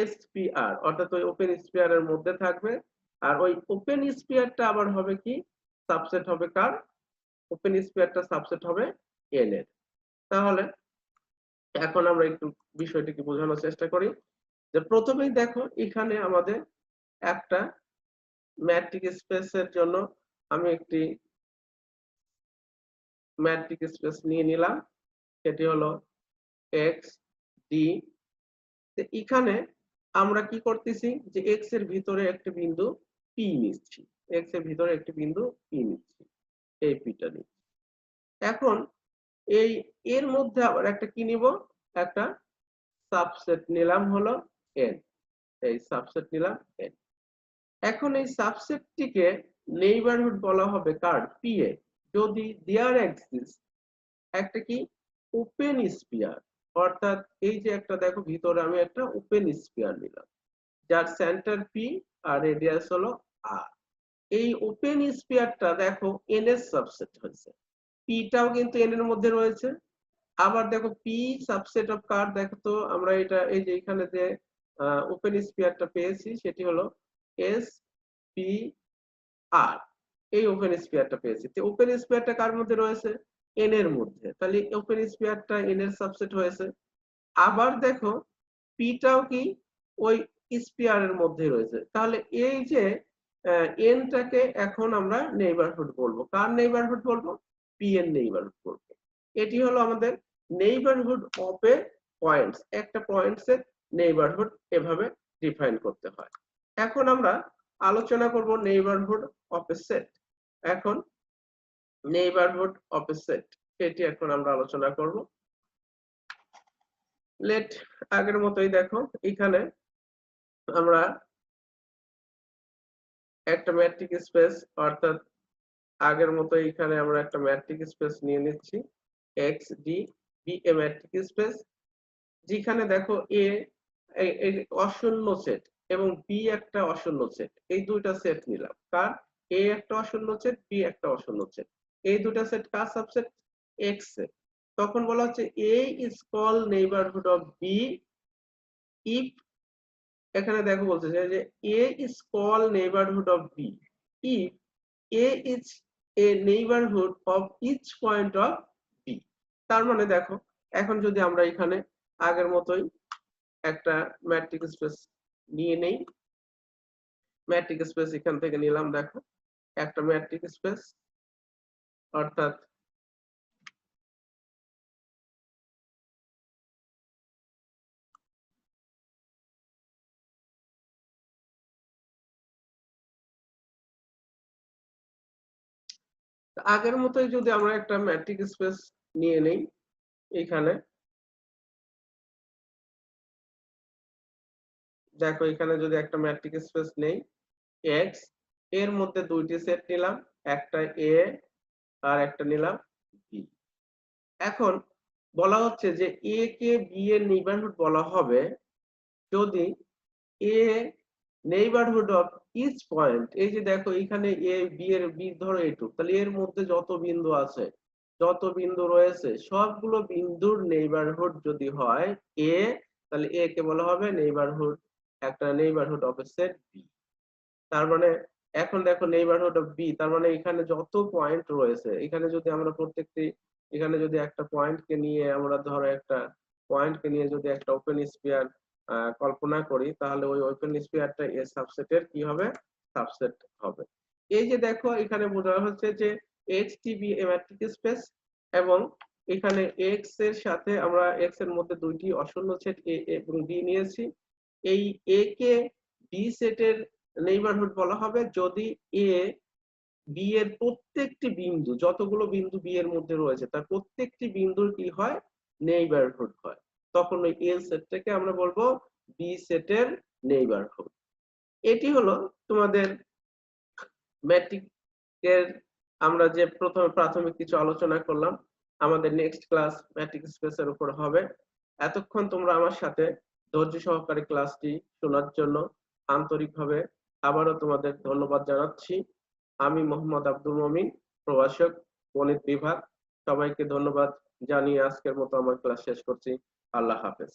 SPR, অর্থাৎ ওই ওপেন স্পিয়ারের মধ্যে থাকবে। আর ওই ওপেন স্পিয়ারটা আবার হবে কি, সাবসেট হবে কার, ওপেন স্পিয়ারটা সাবসেট হবে এন এর। তাহলে এখন আমরা একটু বিষয়টিকে বোঝানোর চেষ্টা করি। যে প্রথমেই দেখো এখানে আমাদের একটা ম্যাট্রিক্স স্পেসের জন্য আমি একটি ম্যাট্রিক্স স্পেস নিয়ে নিলাম, সেটি হলো এক্স ডি। এখানে আমরা কি করতেছি, যে এক্স এর ভিতরে একটি বিন্দু পি নিচ্ছি, এক্স এর ভিতরে একটি বিন্দু পি নিচ্ছি, এই পিটা নিচ্ছি। এখন এই এর মধ্যে আবার একটা কি নিব, একটা সাবসেট নিলাম হলো এন, এই সাবসেট নিলাম এন। এখন এই সাবসেটটিকে নেইবারহুড বলা হবে কার, পি এ, যদি দেয়ার এক্সিস্ট একটা কি ওপেন স্পিয়ার, অর্থাৎ এই যে একটা দেখো ভিতরে আমি একটা ওপেন স্পিয়ার নিলাম, যার সেন্টার পি আর রেডিয়াস হলো আর। এই ওপেন স্পিয়ারটা দেখো এন এর সাবসেট হয়েছে, পিটাও কিন্তু এন এর মধ্যে রয়েছে। আবার দেখো পি সাবসেট অফ কার, দেখো তো আমরা এটা এই যে এখানে যে ওপেন স্পিয়ারটা পেয়েছি সেটি হলো এস পি আর, এই ওপেন স্পিয়ারটা পেয়েছি। তো ওপেন স্পিয়ারটা কার মধ্যে রয়েছে, এন এর মধ্যে, তাহলে ওপেন স্পিয়ারটা এন এর সাবসেট হয়েছে। আবার দেখো পিটাও কি ওই স্পিয়ারের মধ্যে রয়েছে, তাহলে এই যে এনটাকে এখন আমরা নেইবারহুড বলবো, কার নেইবারহুড বলবো, পি এর নেইবারহুড বলবো। এটি হলো আমাদের নেইবারহুড অফ এ পয়েন্টস, একটা পয়েন্টস এর নেইবারহুড এভাবে ডিফাইন করতে হয়। এখন আমরা আলোচনা করব নেইবারহুড অফ এ সেট। এখন নেইবারহুড অফ এ সেট, এটি এখন আমরা আলোচনা করব। লেট আগের মতোই দেখো এখানে আমরা একটা ম্যাট্রিক্স স্পেস, অর্থাৎ আগের মতো এখানে আমরা একটা ম্যাট্রিক্স স্পেস নিয়ে নিচ্ছি, x D B A matrix space, যেখানে দেখো এ অশূন্য সেট এবং বি একটা অশূন্য সেট, এই দুইটা সেট নিলাম, কার, এ একটা অশূন্য সেট, বি একটা অশূন্য সেট, এই দুইটা সেট কার সাবসেট, এক্স সেট। তখন বলা হচ্ছে A is call neighbourhood of B if, এখানে দেখো বলছে যে A is call neighbourhood of B if A is a neighbourhood of each point of B. তার মানে দেখো এখন যদি আমরা এখানে আগের মতোই একটা ম্যাট্রিক্স স্পেস নিয়ে নেই, ম্যাট্রিক্স স্পেস এখান থেকে নিলাম, দেখো একটা ম্যাট্রিক্স স্পেস, অর্থাৎ আগের মতোই যদি আমরা একটা ম্যাট্রিক স্পেস নিয়ে নেই এখানে, দেখো এখানে যদি একটা ম্যাট্রিক স্পেস নেই এক্স, এর মধ্যে দুইটি সেট নিলাম, একটা এ আর একটা নিলাম বি। এখন বলা হচ্ছে যে এ কে বি এর নেইবারহুড বলা হবে যদি এ নেইবারহুড অফ ইচ পয়েন্ট, এই যে দেখো এখানে এ বি এর বি ধরো এইটুক, তাহলে এর মধ্যে যত বিন্দু আছে, যত বিন্দু রয়েছে সবগুলো বিন্দুর নেইবারহুড যদি হয় এ, তাহলে এ কে বলা হবে নেইবারহুড, একটা neighbourhood of a set B. তার মানে এখন দেখো নেইবারহুড অফ বি, তার মানে এখানে যত পয়েন্ট রয়েছে, এখানে যদি আমরা প্রত্যেকটি, এখানে যদি একটা পয়েন্টকে নিয়ে আমরা ধরো একটা পয়েন্টকে নিয়ে যদি একটা ওপেন স্ফিয়ার কল্পনা করি, তাহলে ওই ওপেন স্ফিয়ারটা এর সাবসেটের কি হবে, সাবসেট হবে। এই যে দেখো এখানে বোঝা হচ্ছে যে H T B A metric space, এবং এখানে এক্স এর সাথে আমরা এক্স এর মধ্যে দুইটি অশূন্য সেট এ এবং বি নিয়েছি। এই এ কে বি সেটের নেইবারহুড বলা হবে যদি এ বি এর প্রত্যেকটি বিন্দু, যতগুলো বিন্দু বি এর মধ্যে রয়েছে তার প্রত্যেকটি বিন্দুর কি হয়, নেইবারহুড হয়। তখন ওই এ সেটটাকে আমরা বলবো বি সেটের নেইবারহুড। এটি হলো তোমাদের ম্যাট্রিক এর আমরা যে প্রথমে প্রাথমিক কিছু আলোচনা করলাম। আমাদের নেক্সট ক্লাস ম্যাট্রিক স্পেসের উপর হবে। এতক্ষণ তোমরা আমার সাথে ধৈর্য সহকারে ক্লাসটি শোনার জন্য আন্তরিকভাবে আবারও তোমাদের ধন্যবাদ জানাচ্ছি। আমি মোহাম্মদ আব্দুল মমিন, প্রভাষক, গণিত বিভাগ। সবাইকে ধন্যবাদ জানিয়ে আজকের মতো আমার ক্লাস শেষ করছি। আল্লাহ হাফেজ।